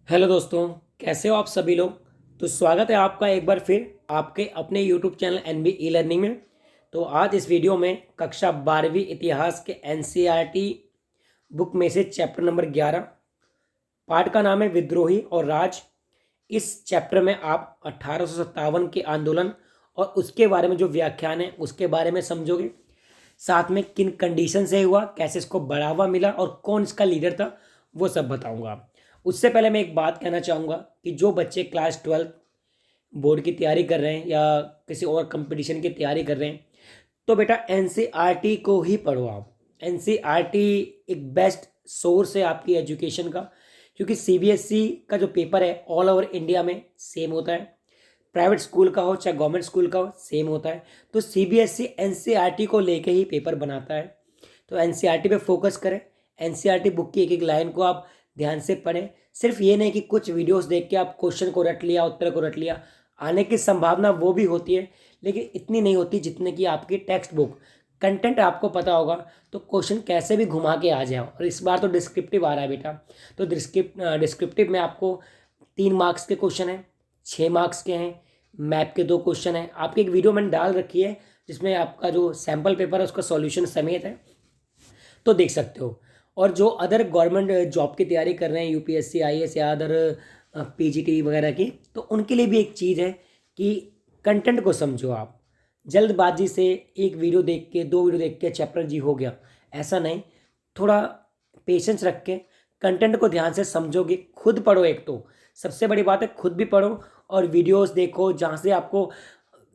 Hello दोस्तों, कैसे हो आप सभी लोग। तो स्वागत है आपका एक बार फिर आपके अपने YouTube channel NB e learning में। तो आज इस वीडियो में कक्षा 12वीं इतिहास के एनसीईआरटी बुक में से चैप्टर नंबर 11, पाठ का नाम है विद्रोही और राज। इस चैप्टर में आप 1857 के आंदोलन और उसके बारे में जो व्याख्यान है उसके बारे में समझोगे। साथ में किन कंडीशन से हुआ, कैसे इसको बढ़ावा मिला और कौन इसका लीडर था, वो सब बताऊंगा। उससे पहले मैं एक बात कहना चाहूँगा कि जो बच्चे क्लास 12 बोर्ड की तैयारी कर रहे हैं या किसी और कंपटीशन की तैयारी कर रहे हैं, तो बेटा एनसीईआरटी को ही पढ़ो आप। एनसीईआरटी एक बेस्ट सोर्स है आपकी एजुकेशन का, क्योंकि सीबीएसई का जो पेपर है ऑल ओवर इंडिया में सेम होता है। प्राइवेट स्कूल का हो चाहे गवर्नमेंट स्कूल का हो, सेम होता है। तो सीबीएसई एनसीईआरटी को लेके ही पेपर बनाता है। तो एनसीईआरटी पे फोकस करें। एनसीईआरटी बुक की एक एक लाइन को आप ध्यान से पढ़ें। सिर्फ ये नहीं कि कुछ वीडियोस देख के आप क्वेश्चन को रट लिया, उत्तर को रट लिया। आने की संभावना वो भी होती है, लेकिन इतनी नहीं होती जितने की आपकी टेक्स्ट बुक। कंटेंट आपको पता होगा तो क्वेश्चन कैसे भी घुमा के आ जाए। और इस बार तो डिस्क्रिप्टिव आ रहा है बेटा। तो डिस्क्रिप्टिव में आपको 3 मार्क्स के क्वेश्चन हैं, 6 मार्क्स के हैं, मैप के 2 क्वेश्चन हैं। आपकी एक वीडियो मैंने डाल रखी है जिसमें आपका जो सैम्पल पेपर है उसका सॉल्यूशन समेत है, तो देख सकते हो। और जो अदर गवर्नमेंट जॉब की तैयारी कर रहे हैं, यूपीएससी आईएएस या अदर पीजीटी वगैरह की, तो उनके लिए भी एक चीज़ है कि कंटेंट को समझो आप। जल्दबाजी से एक वीडियो देख के, 2 वीडियो देख के चैप्टर जी हो गया, ऐसा नहीं। थोड़ा पेशेंस रख के कंटेंट को ध्यान से समझोगे, खुद पढ़ो। एक तो सबसे बड़ी बात है, खुद भी पढ़ो और वीडियोस देखो जहाँ से आपको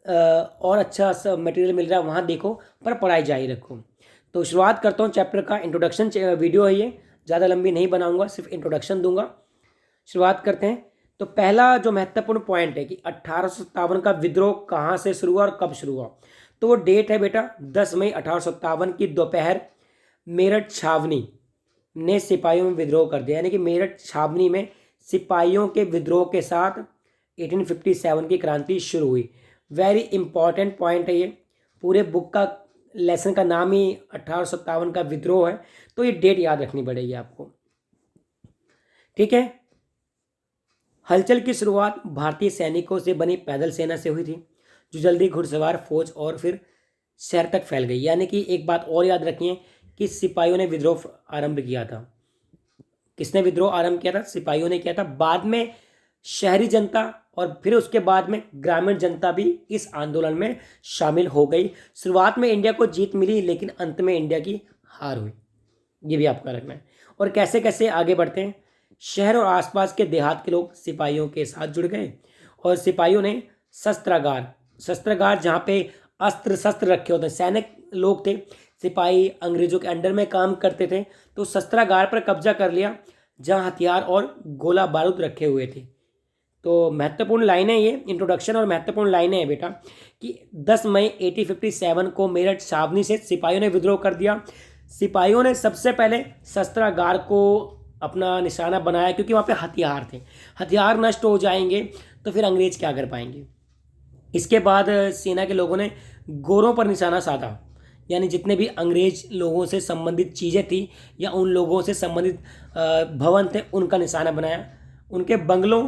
और अच्छा सा मटेरियल मिल रहा है वहाँ देखो, पर पढ़ाई जारी रखो। तो शुरुआत करता हूँ चैप्टर का। इंट्रोडक्शन वीडियो है ये, ज़्यादा लंबी नहीं बनाऊंगा, सिर्फ इंट्रोडक्शन दूंगा। शुरुआत करते हैं। तो पहला जो महत्वपूर्ण पॉइंट है कि 1857 का विद्रोह कहाँ से शुरू हुआ और कब शुरू हुआ। तो वो डेट है बेटा 10 मई 1857 की दोपहर। मेरठ छावनी ने सिपाहियों में विद्रोह कर दिया, यानी कि मेरठ छावनी में सिपाहियों के विद्रोह के साथ 1857 की क्रांति शुरू हुई। वेरी इंपॉर्टेंट पॉइंट है ये। पूरे बुक का लेसन का नाम ही 1857 का विद्रोह है, तो ये डेट याद रखनी पड़ेगी आपको। ठीक है। हलचल की शुरुआत भारतीय सैनिकों से बनी पैदल सेना से हुई थी, जो जल्दी घुड़सवार फौज और फिर शहर तक फैल गई। यानी कि एक बात और याद रखिए कि सिपाहियों ने विद्रोह आरंभ किया था। किसने विद्रोह आरंभ किया था? सिपाहियों ने किया था। बाद में शहरी जनता और फिर उसके बाद में ग्रामीण जनता भी इस आंदोलन में शामिल हो गई। शुरुआत में इंडिया को जीत मिली, लेकिन अंत में इंडिया की हार हुई। ये भी आपका रखना है। और कैसे कैसे आगे बढ़ते हैं। शहर और आसपास के देहात के लोग सिपाहियों के साथ जुड़ गए और सिपाहियों ने शस्त्रागार शस्त्रागार जहाँ पे अस्त्र शस्त्र रखे होते हैं, सैनिक लोग थे, सिपाही अंग्रेजों के अंडर में काम करते थे, तो शस्त्रागार पर कब्जा कर लिया जहाँ हथियार और गोला बारूद रखे हुए थे। तो महत्वपूर्ण लाइनें ये इंट्रोडक्शन और महत्वपूर्ण लाइनें हैं बेटा कि 10 मई 1857 को मेरठ छावनी से सिपाहियों ने विद्रोह कर दिया। सिपाहियों ने सबसे पहले शस्त्रागार को अपना निशाना बनाया, क्योंकि वहाँ पे हथियार थे। हथियार नष्ट हो जाएंगे तो फिर अंग्रेज क्या कर पाएंगे। इसके बाद सेना के लोगों ने गोरों पर निशाना साधा, यानी जितने भी अंग्रेज लोगों से संबंधित चीज़ें थी या उन लोगों से संबंधित भवन थे, उनका निशाना बनाया। उनके बंगलों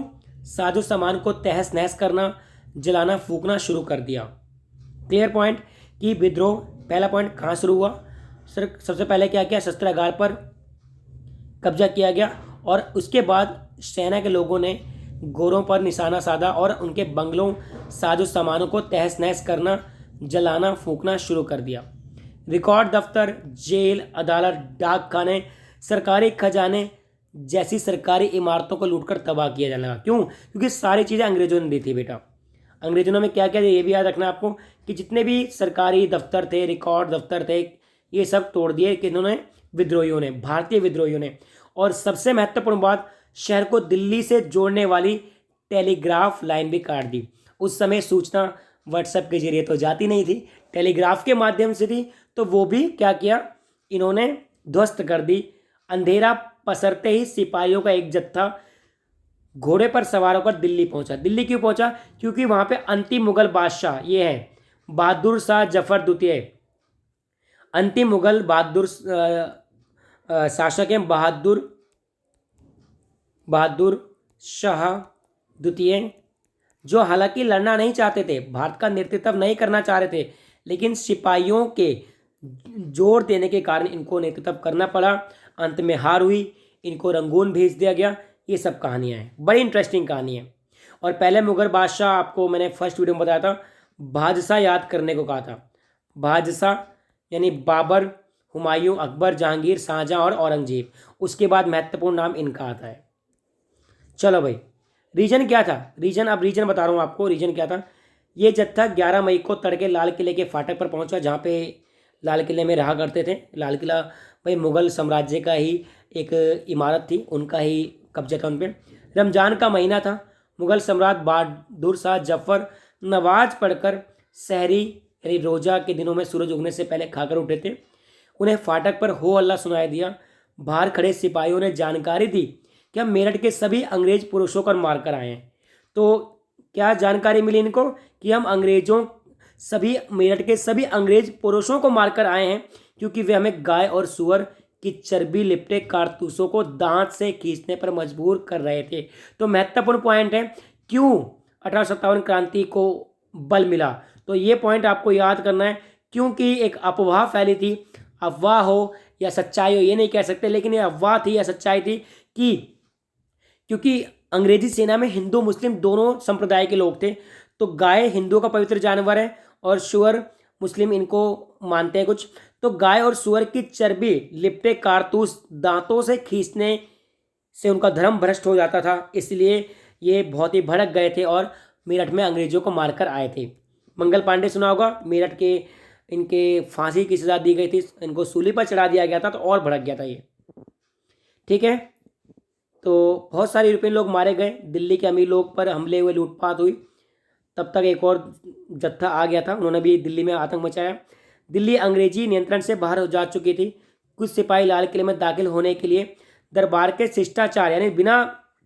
साजो सामान को तहस नहस करना, जलाना फूकना शुरू कर दिया। क्लियर पॉइंट कि विद्रोह पहला पॉइंट कहाँ शुरू हुआ। सर सबसे पहले क्या किया, शस्त्रागार पर कब्जा किया गया और उसके बाद सेना के लोगों ने गोरों पर निशाना साधा और उनके बंगलों साजो सामानों को तहस नहस करना, जलाना फूकना शुरू कर दिया। रिकॉर्ड दफ्तर, जेल, अदालत, डाक खाने, सरकारी खजाने जैसी सरकारी इमारतों को लूटकर तबाह किया जाने लगा। क्यों? क्योंकि सारी चीज़ें अंग्रेजों ने दी थी बेटा। अंग्रेजों ने क्या किया ये भी याद रखना आपको कि जितने भी सरकारी दफ्तर थे, रिकॉर्ड दफ्तर थे, ये सब तोड़ दिए कि इन्होंने विद्रोहियों ने, भारतीय विद्रोहियों ने। और सबसे महत्वपूर्ण बात, शहर को दिल्ली से जोड़ने वाली टेलीग्राफ लाइन भी काट दी। उस समय सूचना व्हाट्सएप के जरिए तो जाती नहीं थी, टेलीग्राफ के माध्यम से थी, तो वो भी क्या किया इन्होंने, ध्वस्त कर दी। अंधेरा पसरते ही सिपाहियों का एक जत्था घोड़े पर सवार होकर दिल्ली पहुंचा। दिल्ली क्यों पहुंचा? क्योंकि वहां पे अंतिम मुगल बादशाह ये है बहादुर शाह जफर द्वितीय। अंतिम मुगल बहादुर शासक हैं बहादुर शाह द्वितीय, जो हालांकि लड़ना नहीं चाहते थे, भारत का नेतृत्व नहीं करना चाह रहे थे, लेकिन सिपाहियों के जोर देने के कारण इनको नेतृत्व करना पड़ा। अंत में हार हुई, इनको रंगून भेज दिया गया। ये सब कहानियाँ हैं, बड़ी इंटरेस्टिंग कहानी है। और पहले मुगल बादशाह, आपको मैंने फर्स्ट वीडियो में बताया था, बादशाह याद करने को कहा था। बादशाह यानी बाबर, हुमायूं, अकबर, जहांगीर, शाहजहां और औरंगजेब। उसके बाद महत्वपूर्ण नाम इनका आता है। चलो भाई, रीजन क्या था? रीजन बता रहा हूँ आपको। रीजन क्या था? ये जत्था 11 मई को तड़के लाल किले के फाटक पर पहुंचा, जहाँ पे लाल किले में रहा करते थे। लाल किला भाई मुगल साम्राज्य का ही एक इमारत थी, उनका ही कब्जा था उन पर। रमजान का महीना था। मुगल सम्राट बहादुर शाह जफर नमाज पढ़कर सहरी यानी रोजा के दिनों में सूरज उगने से पहले खाकर उठे थे। उन्हें फाटक पर हो अल्लाह सुनाई दिया। बाहर खड़े सिपाहियों ने जानकारी दी कि हम मेरठ के सभी अंग्रेज पुरुषों को मारकर आए हैं। तो क्या जानकारी मिली इनको? कि हम मेरठ के सभी अंग्रेज पुरुषों को मारकर आए हैं, क्योंकि वे हमें गाय और सुअर की चर्बी लिपटे कारतूसों को दांत से खींचने पर मजबूर कर रहे थे। तो महत्वपूर्ण पॉइंट है, क्यों 1857 क्रांति को बल मिला। तो ये पॉइंट आपको याद करना है, क्योंकि एक अफवाह फैली थी। अफवाह हो या सच्चाई हो ये नहीं कह सकते, लेकिन ये अफवाह थी या सच्चाई थी कि क्योंकि अंग्रेजी सेना में हिंदू मुस्लिम दोनों संप्रदाय के लोग थे। तो गाय हिंदुओं का पवित्र जानवर है और सुअर मुस्लिम इनको मानते हैं कुछ। तो गाय और सुअर की चर्बी लिपटे कारतूस दांतों से खींचने से उनका धर्म भ्रष्ट हो जाता था, इसलिए ये बहुत ही भड़क गए थे और मेरठ में अंग्रेजों को मारकर आए थे। मंगल पांडे सुना होगा, मेरठ के इनके फांसी की सजा दी गई थी, इनको सूली पर चढ़ा दिया गया था, तो और भड़क गया था ये। ठीक है, तो बहुत सारे यूरोपियन लोग मारे गए, दिल्ली के अमीर लोग पर हमले हुए, लूटपाट हुई। तब तक एक और जत्था आ गया था, उन्होंने भी दिल्ली में आतंक मचाया। दिल्ली अंग्रेजी नियंत्रण से बाहर हो जा चुकी थी। कुछ सिपाही लाल किले में दाखिल होने के लिए दरबार के शिष्टाचार यानी बिना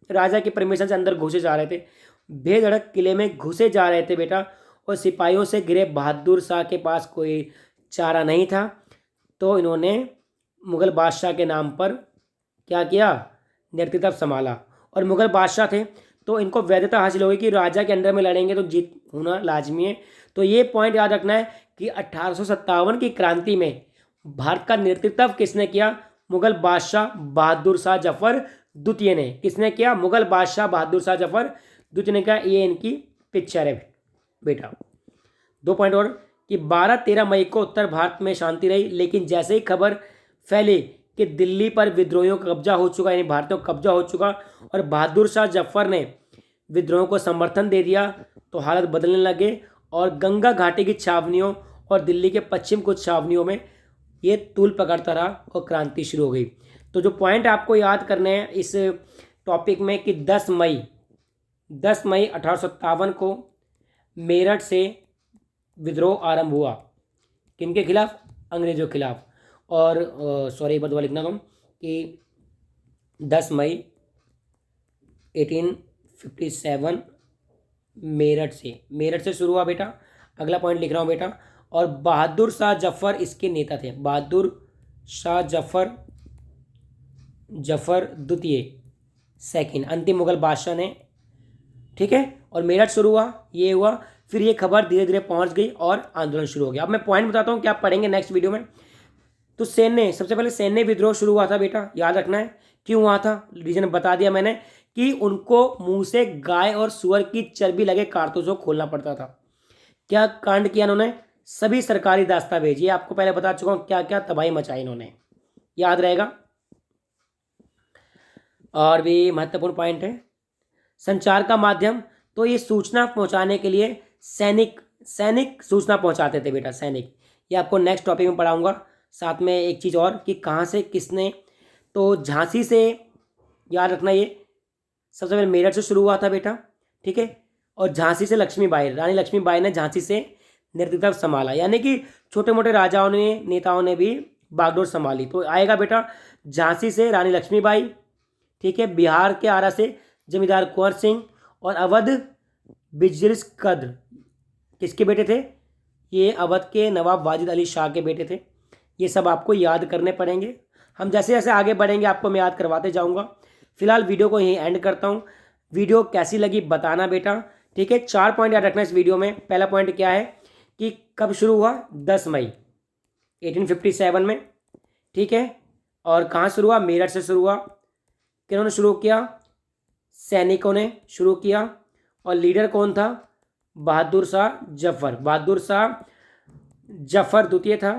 राजा की परमिशन से अंदर घुसे जा रहे थे। बेधड़क किले में घुसे जा रहे थे बेटा, और सिपाहियों से घिरे बहादुर शाह के पास कोई चारा नहीं था। तो इन्होंने मुगल बादशाह के नाम पर क्या किया? नेतृत्व संभाला। और मुगल बादशाह थे तो इनको वैधता हासिल होगी कि राजा के अंडर में लड़ेंगे तो जीत होना लाजमी है। तो ये पॉइंट याद रखना है कि 1857 की क्रांति में भारत का नेतृत्व किसने किया? मुगल बादशाह बहादुर शाह जफर द्वितीय ने। किसने किया? मुगल बादशाह बहादुर शाह जफर द्वितीय ने किया। ये इनकी पिक्चर है बेटा। 2 पॉइंट और कि 12-13 मई को उत्तर भारत में शांति रही, लेकिन जैसे ही खबर फैली कि दिल्ली पर विद्रोहियों का कब्जा हो चुका, यानी भारतीयों का कब्जा हो चुका, और बहादुर शाह जफर ने विद्रोह को समर्थन दे दिया, तो हालत बदलने लगे और गंगा घाटी की छावनियों और दिल्ली के पश्चिम कुछ छावनियों में ये तूल पकड़ता रहा और क्रांति शुरू हो गई। तो जो पॉइंट आपको याद करने हैं इस टॉपिक में कि 10 मई 1857 को मेरठ से विद्रोह आरंभ हुआ। किनके खिलाफ? अंग्रेजों के खिलाफ। और सॉरी बदवा लिखना कम कि 10 मई 1857 मेरठ से शुरू हुआ बेटा। अगला पॉइंट लिख रहा हूँ बेटा। और बहादुर शाह जफर इसके नेता थे। बहादुर शाह जफर द्वितीय सेकंड अंतिम मुगल बादशाह ने। ठीक है, और मेरठ शुरू हुआ, ये हुआ, फिर ये खबर धीरे धीरे पहुंच गई और आंदोलन शुरू हो गया। अब मैं पॉइंट बताता हूँ, क्या आप पढ़ेंगे नेक्स्ट वीडियो में। तो सबसे पहले सैन्य विद्रोह शुरू हुआ था बेटा, याद रखना है क्यों हुआ था। रीजन बता दिया मैंने कि उनको मुंह से गाय और सुअर की चर्बी लगे कारतूसों को खोलना पड़ता था। क्या कांड किया इन्होंने? सभी सरकारी दस्तावेज, ये आपको पहले बता चुका हूं क्या क्या तबाही मचाई इन्होंने, याद रहेगा। और भी महत्वपूर्ण पॉइंट है संचार का माध्यम। तो ये सूचना पहुंचाने के लिए सैनिक सूचना पहुंचाते थे बेटा, सैनिक। ये आपको नेक्स्ट टॉपिक में पढ़ाऊंगा। साथ में एक चीज़ और कि कहाँ से किसने, तो झांसी से, याद रखना ये सबसे पहले मेरठ से शुरू हुआ था बेटा। ठीक है, और झांसी से रानी लक्ष्मीबाई ने झांसी से नेतृत्व संभाला, यानी कि छोटे मोटे राजाओं ने, नेताओं ने भी बागडोर संभाली। तो आएगा बेटा झांसी से रानी लक्ष्मीबाई। ठीक है, बिहार के आरा से जमींदार कुंवर सिंह, और अवध बिजरिस कद्र किसके बेटे थे? ये अवध के नवाब वाजिद अली शाह के बेटे थे। ये सब आपको याद करने पड़ेंगे। हम जैसे जैसे आगे बढ़ेंगे आपको मैं याद करवाते जाऊंगा। फिलहाल वीडियो को यहीं एंड करता हूं। वीडियो कैसी लगी बताना बेटा, ठीक है। 4 पॉइंट याद रखना इस वीडियो में। पहला पॉइंट क्या है कि कब शुरू हुआ, 10 मई 1857 में, ठीक है। और कहाँ शुरू हुआ, मेरठ से शुरू हुआ। किन्होंने शुरू किया, सैनिकों ने शुरू किया। और लीडर कौन था, बहादुर शाह जफर, बहादुर शाह जफर द्वितीय था।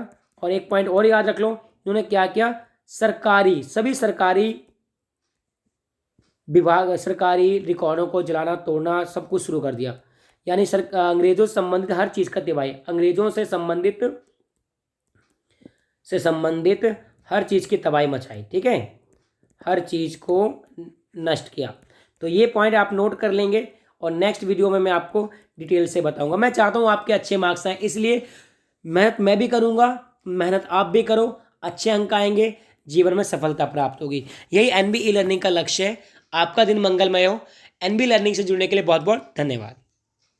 और एक पॉइंट और याद रख लो, इन्होंने क्या किया, सरकारी सभी सरकारी विभाग, सरकारी रिकॉर्डों को जलाना तोड़ना सब कुछ शुरू कर दिया। यानी अंग्रेजों से संबंधित हर चीज का तबाही, अंग्रेजों से संबंधित हर चीज की तबाही मचाई, ठीक है, हर चीज को नष्ट किया। तो ये पॉइंट आप नोट कर लेंगे और नेक्स्ट वीडियो में मैं आपको डिटेल से बताऊंगा। मैं चाहता हूं आपके अच्छे मार्क्स आए, इसलिए मेहनत मैं भी करूंगा, मेहनत आप भी करो, अच्छे अंक आएंगे, जीवन में सफलता प्राप्त होगी। यही एनबी ई लर्निंग का लक्ष्य है। आपका दिन मंगलमय हो। एनबी लर्निंग से जुड़ने के लिए बहुत बहुत धन्यवाद।